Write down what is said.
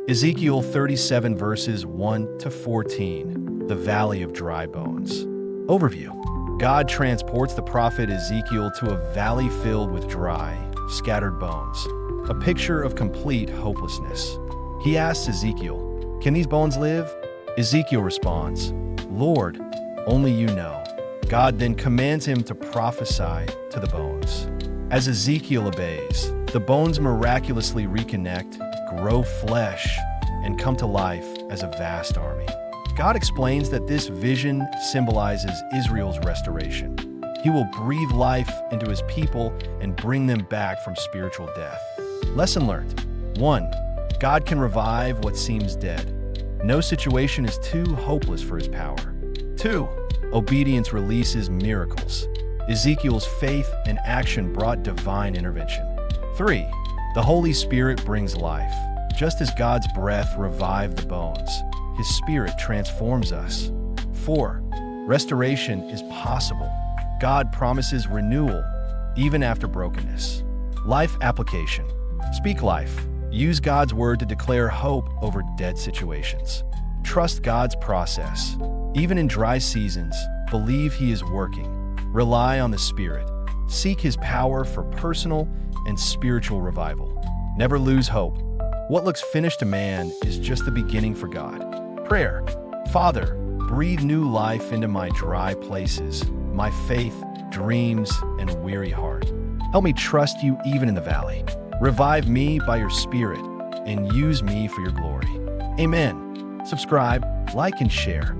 Ezekiel 37 verses 1 to 14, the Valley of Dry Bones. Overview. God transports the prophet Ezekiel to a valley filled with dry, scattered bones, a picture of complete hopelessness. He asks Ezekiel, "Can these bones live?" Ezekiel responds, "Lord, only you know." God then commands him to prophesy to the bones. As Ezekiel obeys, the bones miraculously reconnect, grow flesh, and come to life as a vast army. God explains that this vision symbolizes Israel's restoration. He will breathe life into his people and bring them back from spiritual death. Lesson learned. 1. God can revive what seems dead. No situation is too hopeless for his power. 2. Obedience releases miracles. Ezekiel's faith and action brought divine intervention. 3. The Holy Spirit brings life. Just as God's breath revived the bones, his Spirit transforms us. 4. Restoration is possible. God promises renewal, even after brokenness. Life application. Speak life. Use God's word to declare hope over dead situations. Trust God's process. Even in dry seasons, believe he is working. Rely on the Spirit. Seek his power for personal and spiritual revival. Never lose hope. What looks finished to man is just the beginning for God. Prayer. Father, breathe new life into my dry places, my faith, dreams, and weary heart. Help me trust you even in the valley. Revive me by your Spirit and use me for your glory. Amen. Subscribe, like, and share.